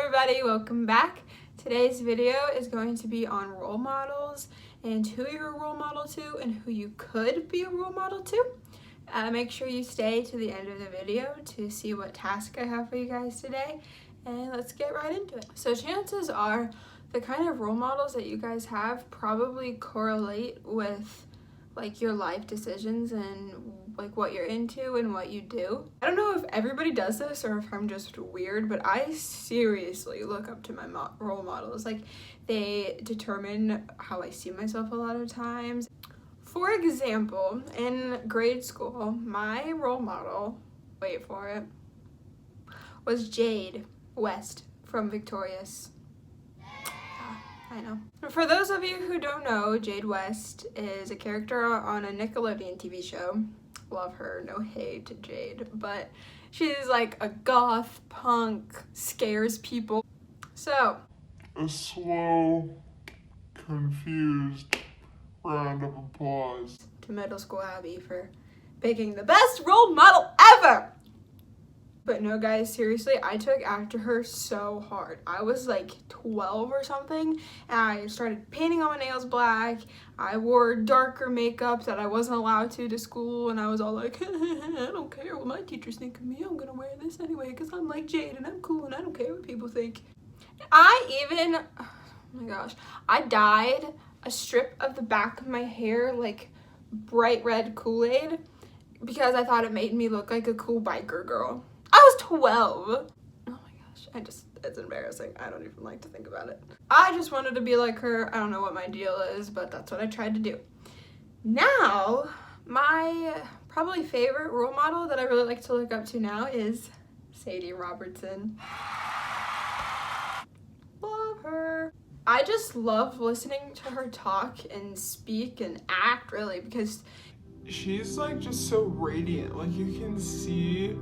everybody, welcome back. Today's video is going to be on role models and who you're a role model to and who you could be a role model to. Make sure you stay to the end of the video to see what task I have for you guys today, and let's get right into it. So chances are the kind of role models that you guys have probably correlate with like your life decisions and like what you're into and what you do. I don't know if everybody does this or if I'm just weird, but I seriously look up to my role models. Like, they determine how I see myself a lot of times. For example, in grade school, my role model, wait for it, was Jade West from Victorious. I know. For those of you who don't know, Jade West is a character on a Nickelodeon TV show. Love her, no hate to Jade, but she's like a goth punk, scares people. So, a slow, confused round of applause to Middle School Abby for picking the best role model ever! But no, guys, seriously, I took after her so hard. I was like 12 or something, and I started painting all my nails black. I wore darker makeup that I wasn't allowed to school, and I was all like, I don't care what my teachers think of me. I'm gonna wear this anyway because I'm like Jade, and I'm cool, and I don't care what people think. Oh my gosh, I dyed a strip of the back of my hair like bright red Kool-Aid because I thought it made me look like a cool biker girl. I was 12. Oh my gosh, it's embarrassing. I don't even like to think about it. I just wanted to be like her. I don't know what my deal is, but that's what I tried to do. Now, my probably favorite role model that I really like to look up to now is Sadie Robertson. Love her. I just love listening to her talk and speak and act, really, because she's like just so radiant. Like, you can see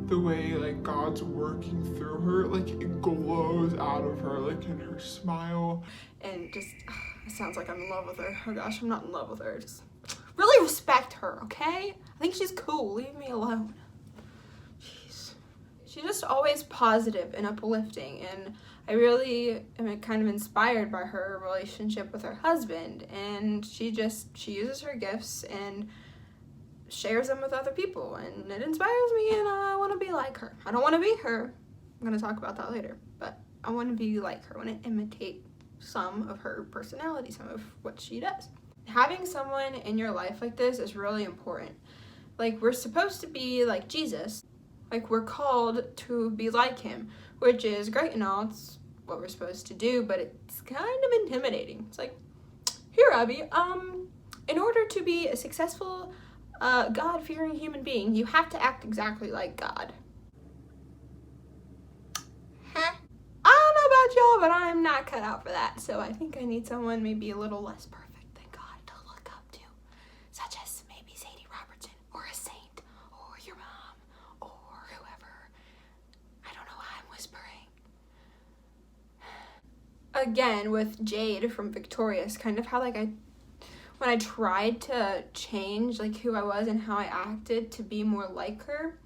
the way like God's working through her, like it glows out of her, like in her smile. And just, it sounds like I'm in love with her. Oh gosh, I'm not in love with her. Just really respect her, okay? I think she's cool. Leave me alone. Jeez. She's just always positive and uplifting, and I really am kind of inspired by her relationship with her husband. And she uses her gifts and shares them with other people, and it inspires me, and I want to be like her. I don't want to be her. I'm going to talk about that later, but I want to be like her. I want to imitate some of her personality, some of what she does. Having someone in your life like this is really important. Like, we're supposed to be like Jesus. Like, we're called to be like him, which is great and all. It's what we're supposed to do, but it's kind of intimidating. It's like, here, Abby, in order to be a successful God-fearing human being, you have to act exactly like God. Huh? I don't know about y'all, but I'm not cut out for that. So I think I need someone maybe a little less perfect than God to look up to, such as maybe Sadie Robertson, or a saint, or your mom, or whoever. I don't know why I'm whispering. Again, with Jade from Victorious, kind of how like when I tried to change like who I was and how I acted to be more like her,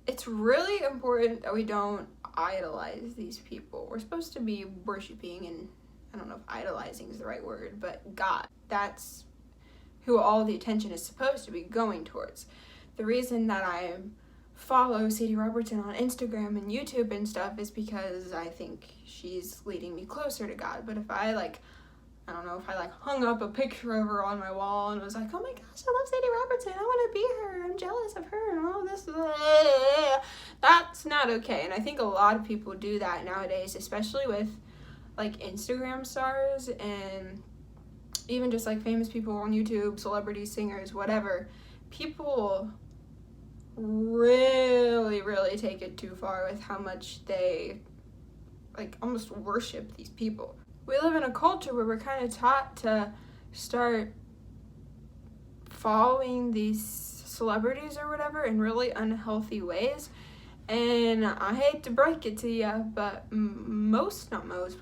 it's really important that we don't idolize these people. We're supposed to be worshiping, and I don't know if idolizing is the right word, but God. That's who all the attention is supposed to be going towards. The reason that I follow Sadie Robertson on Instagram and YouTube and stuff is because I think she's leading me closer to God. But if I hung up a picture of her on my wall and was like, oh my gosh, I love Sadie Robertson, I want to be her, I'm jealous of her, and all this, that's not okay. And I think a lot of people do that nowadays, especially with like Instagram stars and even just like famous people on YouTube, celebrities, singers, whatever. People really, really take it too far with how much they like almost worship these people. We live in a culture where we're kind of taught to start following these celebrities or whatever in really unhealthy ways. And I hate to break it to you, but a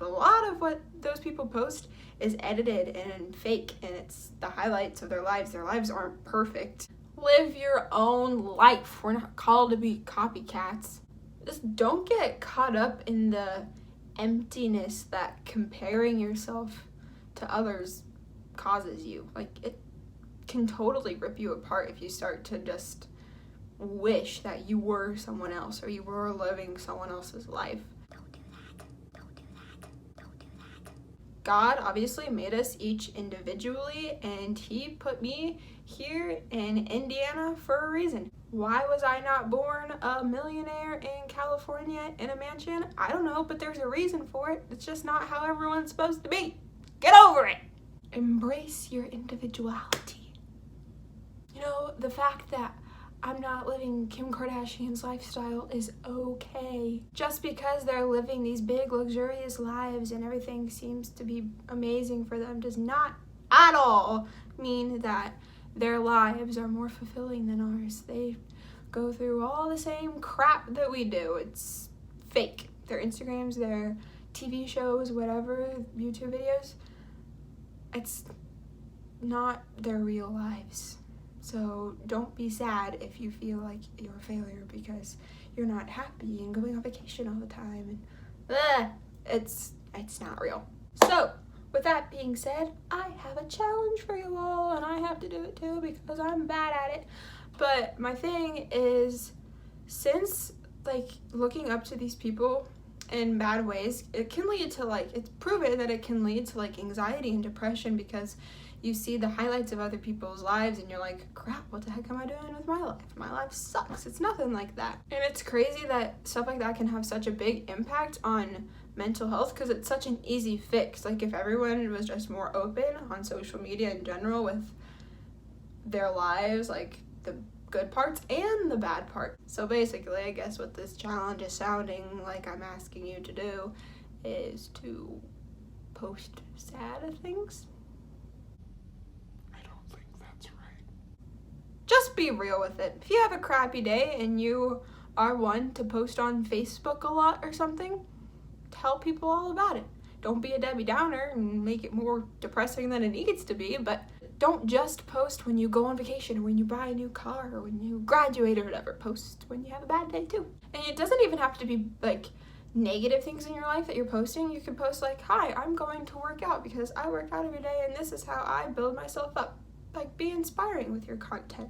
lot of what those people post is edited and fake, and it's the highlights of their lives. Their lives aren't perfect. Live your own life. We're not called to be copycats. Just don't get caught up in the emptiness that comparing yourself to others causes you. Like, it can totally rip you apart if you start to just wish that you were someone else or you were living someone else's life. Don't do that. Don't do that. Don't do that. God obviously made us each individually, and he put me here in Indiana for a reason. Why was I not born a millionaire in California in a mansion? I don't know, but there's a reason for it. It's just not how everyone's supposed to be. Get over it. Embrace your individuality. You know, the fact that I'm not living Kim Kardashian's lifestyle is okay. Just because they're living these big, luxurious lives and everything seems to be amazing for them does not at all mean that their lives are more fulfilling than ours. They go through all the same crap that we do. It's fake. Their Instagrams, their TV shows, whatever, YouTube videos, it's not their real lives. So don't be sad if you feel like you're a failure because you're not happy and going on vacation all the time. And it's not real. So with that being said, I have a challenge for you all, and I have to do it too because I'm bad at it. But my thing is, since like looking up to these people in bad ways, it can lead to it's proven that it can lead to anxiety and depression because you see the highlights of other people's lives and you're like, crap, what the heck am I doing with my life? My life sucks. It's nothing like that. And it's crazy that stuff like that can have such a big impact on mental health because it's such an easy fix. Like, if everyone was just more open on social media in general with their lives, like the good parts and the bad parts. So basically, I guess what this challenge is sounding like I'm asking you to do is to post sad things. Just be real with it. If you have a crappy day and you are one to post on Facebook a lot or something, tell people all about it. Don't be a Debbie Downer and make it more depressing than it needs to be, but don't just post when you go on vacation or when you buy a new car or when you graduate or whatever. Post when you have a bad day too. And it doesn't even have to be negative things in your life that you're posting. You can post hi, I'm going to work out because I work out every day and this is how I build myself up. Be inspiring with your content.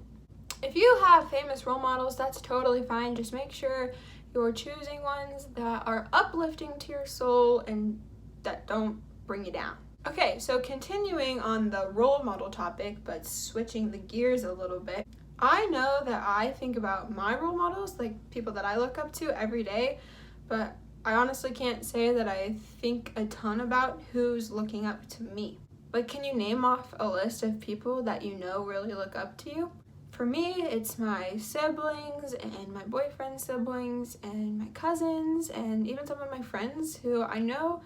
If you have famous role models, that's totally fine. Just make sure you're choosing ones that are uplifting to your soul and that don't bring you down. Okay, so continuing on the role model topic, but switching the gears a little bit, I know that I think about my role models, people that I look up to every day, but I honestly can't say that I think a ton about who's looking up to me. Can you name off a list of people that you know really look up to you? For me, it's my siblings and my boyfriend's siblings and my cousins and even some of my friends who I know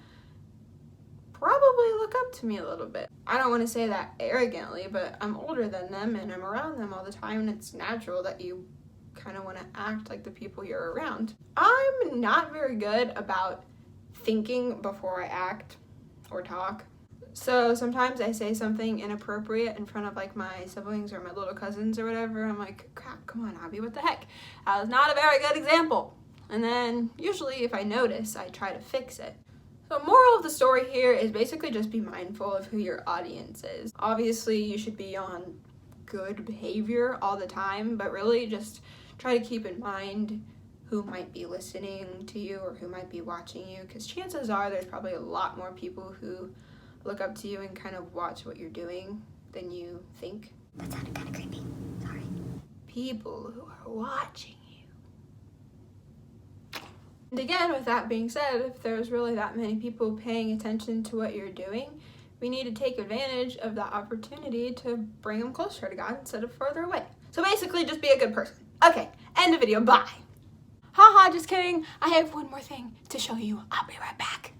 probably look up to me a little bit. I don't want to say that arrogantly, but I'm older than them and I'm around them all the time, and it's natural that you kind of want to act like the people you're around. I'm not very good about thinking before I act or talk. So sometimes I say something inappropriate in front of my siblings or my little cousins or whatever. I'm like, crap, come on, Abby, what the heck? That was not a very good example. And then usually if I notice, I try to fix it. So moral of the story here is basically just be mindful of who your audience is. Obviously you should be on good behavior all the time, but really just try to keep in mind who might be listening to you or who might be watching you, because chances are there's probably a lot more people who look up to you and kind of watch what you're doing than you think. That sounded kind of creepy. Sorry. People who are watching you. And again, with that being said, if there's really that many people paying attention to what you're doing, we need to take advantage of that opportunity to bring them closer to God instead of further away. So basically, just be a good person. Okay, end the video. Bye. Haha, just kidding. I have one more thing to show you. I'll be right back.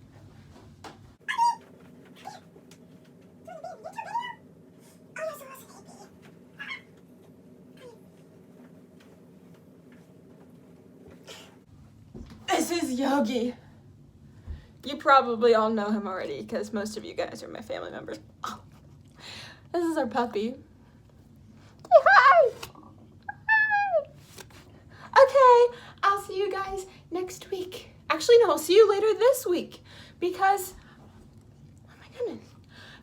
This is Yogi. You probably all know him already because most of you guys are my family members. Oh. This is our puppy. Say hi! Hi! Okay, I'll see you guys next week. Actually, no, I'll see you later this week because, oh my goodness,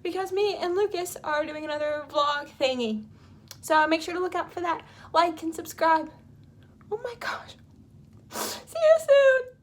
because me and Lucas are doing another vlog thingy. So make sure to look out for that. Like and subscribe. Oh my gosh. See you soon.